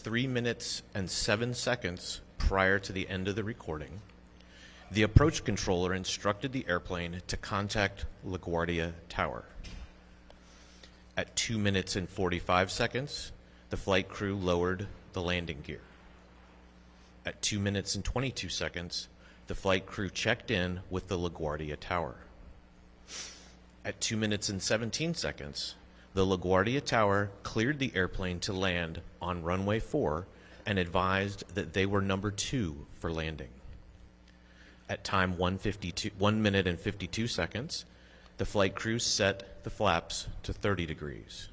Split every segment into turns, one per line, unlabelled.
3 minutes and 7 seconds prior to the end of the recording, the approach controller instructed the airplane to contact LaGuardia Tower. At 2 minutes and 45 seconds, the flight crew lowered the landing gear. At 2 minutes and 22 seconds, the flight crew checked in with the LaGuardia Tower. At 2 minutes and 17 seconds, the LaGuardia Tower cleared the airplane to land on runway 4 and advised that they were number 2 for landing. At time 1 minute and 52 seconds, the flight crew set the flaps to 30 degrees.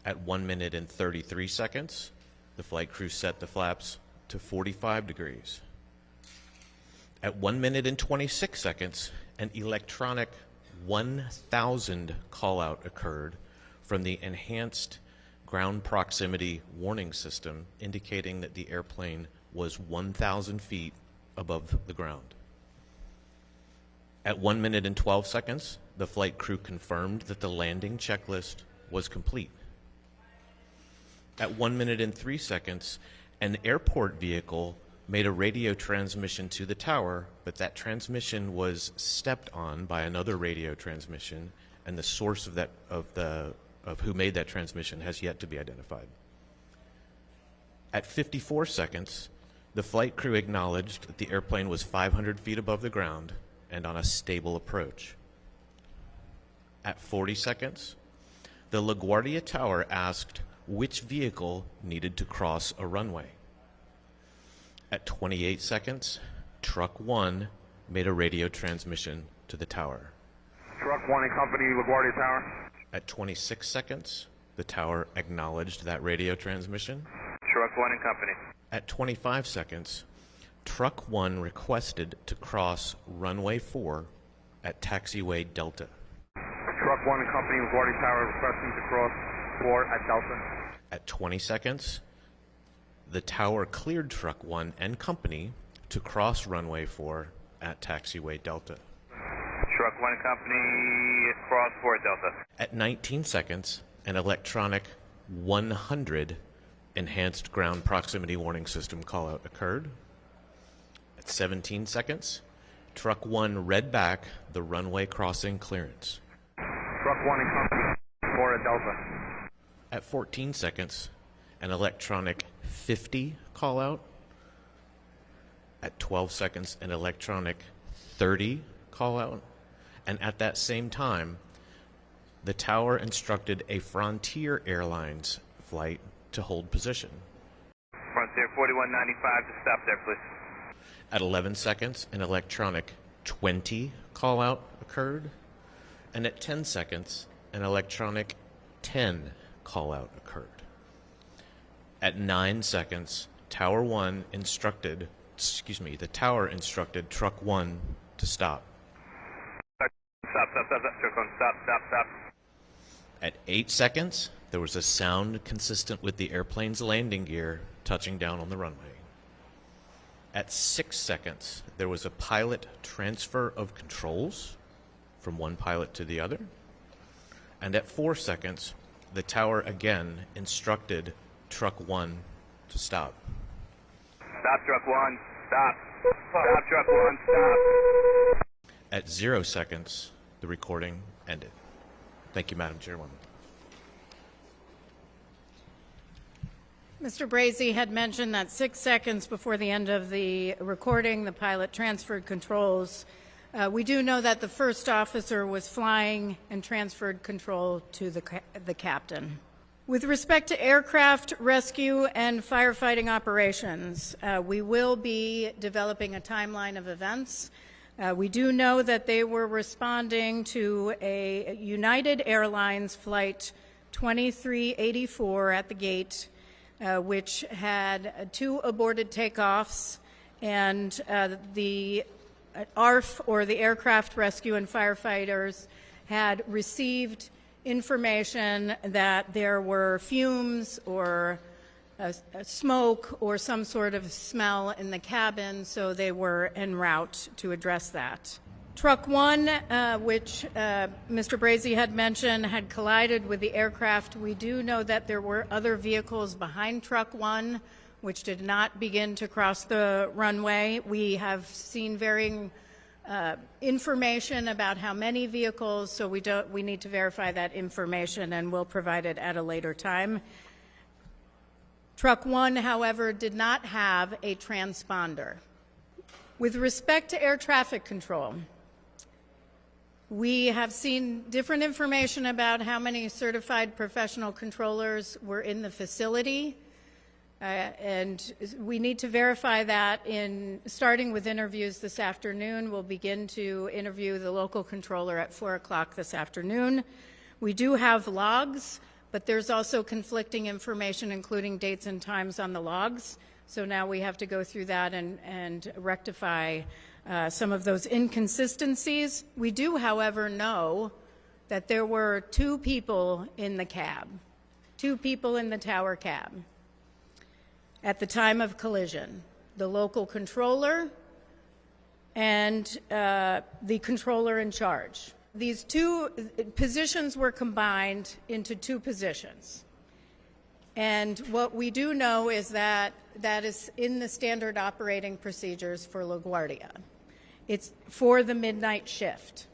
At 1 minute and 33 seconds, the flight crew set the flaps to 45 degrees. At 1 minute and 26 seconds, an electronic 1,000 call-out occurred from the enhanced ground proximity warning system, indicating that the airplane was 1,000 feet above the ground. At 1 minute and 12 seconds, the flight crew confirmed that the landing checklist was complete. At 1 minute and 3 seconds, an airport vehicle made a radio transmission to the tower, but that transmission was stepped on by another radio transmission, and the source of who made that transmission has yet to be identified. At 54 seconds, the flight crew acknowledged that the airplane was 500 feet above the ground and on a stable approach. At 40 seconds, the LaGuardia Tower asked which vehicle needed to cross a runway. At 28 seconds, Truck 1 made a radio transmission to the tower.
Truck 1 and company, LaGuardia Tower.
At 26 seconds, the tower acknowledged that radio transmission.
Truck 1 and company.
At 25 seconds, Truck 1 requested to cross runway 4 at taxiway Delta.
Truck 1 and company, LaGuardia Tower, requesting to cross 4 at Delta.
At 20 seconds, the tower cleared Truck 1 and company to cross runway 4 at taxiway Delta.
Truck 1 and company, cross 4 Delta.
At 19 seconds, an electronic 100 enhanced ground proximity warning system callout occurred. At 17 seconds, Truck 1 read back the runway crossing clearance.
Truck 1 and company, 4 at Delta.
At 14 seconds, an electronic 50 callout. At 12 seconds, an electronic 30 callout. And at that same time, the tower instructed a Frontier Airlines flight to hold position.
Frontier 4195 to stop there, please.
At 11 seconds, an electronic 20 callout occurred. And at 10 seconds, an electronic 10 callout occurred. At 9 seconds, the tower instructed Truck 1 to stop.
Stop.
At 8 seconds, there was a sound consistent with the airplane's landing gear touching down on the runway. At 6 seconds, there was a pilot transfer of controls from one pilot to the other. And at 4 seconds, the tower again instructed Truck 1 to stop.
Stop, Truck 1. Stop. Stop, Truck 1. Stop.
At 0 seconds, the recording ended. Thank you, Madam Chairwoman.
Mr. Brazy had mentioned that 6 seconds before the end of the recording, the pilot transferred controls. We do know that the first officer was flying and transferred control to the captain. With respect to aircraft rescue and firefighting operations, we will be developing a timeline of events. We do know that they were responding to a United Airlines flight 2384 at the gate, which had 2 aborted takeoffs, and the ARF, or the Aircraft Rescue and Firefighters, had received information that there were fumes or smoke or some sort of smell in the cabin, so they were en route to address that. Truck 1, which Mr. Brazy had mentioned, had collided with the aircraft. We do know that there were other vehicles behind Truck 1, which did not begin to cross the runway. We have seen varying information about how many vehicles, so we need to verify that information, and we'll provide it at a later time. Truck 1, however, did not have a transponder. With respect to air traffic control, we have seen different information about how many certified professional controllers were in the facility, and we need to verify that starting with interviews this afternoon. We'll begin to interview the local controller at 4 o'clock this afternoon. We do have logs, but there's also conflicting information, including dates and times on the logs. So now we have to go through that and rectify some of those inconsistencies. We do, however, know that there were 2 people in the cab, 2 people in the tower cab at the time of collision, the local controller and the controller in charge. These 2 positions were combined into 2 positions. And what we do know is that that is in the standard operating procedures for LaGuardia. It's for the midnight shift.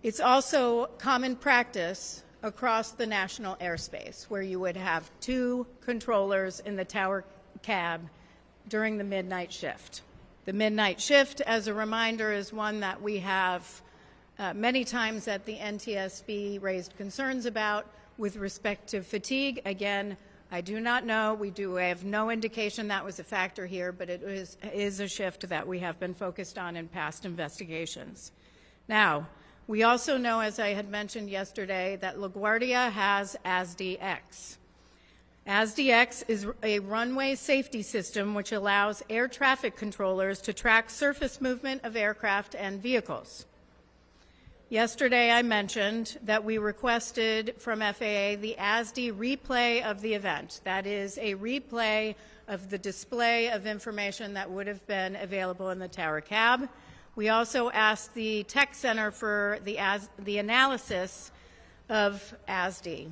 It's also common practice across the national airspace where you would have 2 controllers in the tower cab during the midnight shift. The midnight shift, as a reminder, is one that we have many times at the NTSB raised concerns about with respect to fatigue. Again, I do not know. We have no indication that was a factor here, but it is a shift that we have been focused on in past investigations. Now, we also know, as I had mentioned yesterday, that LaGuardia has ASDX. ASDX is a runway safety system which allows air traffic controllers to track surface movement of aircraft and vehicles. Yesterday I mentioned that we requested from FAA the ASD replay of the event. That is a replay of the display of information that would have been available in the tower cab. We also asked the tech center for the analysis of ASD.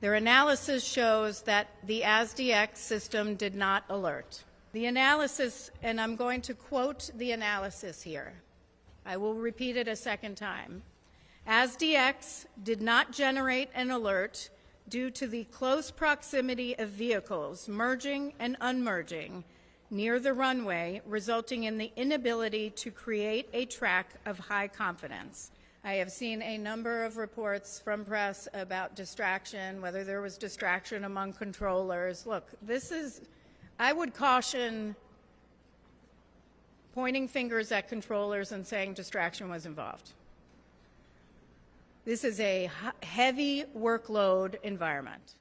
Their analysis shows that the ASDX system did not alert. The analysis, and I'm going to quote the analysis here. I will repeat it a second time. ASDX did not generate an alert due to the close proximity of vehicles merging and unmerging near the runway, resulting in the inability to create a track of high confidence. I have seen a number of reports from press about distraction, whether there was distraction among controllers. Look, I would caution pointing fingers at controllers and saying distraction was involved. This is a heavy workload environment.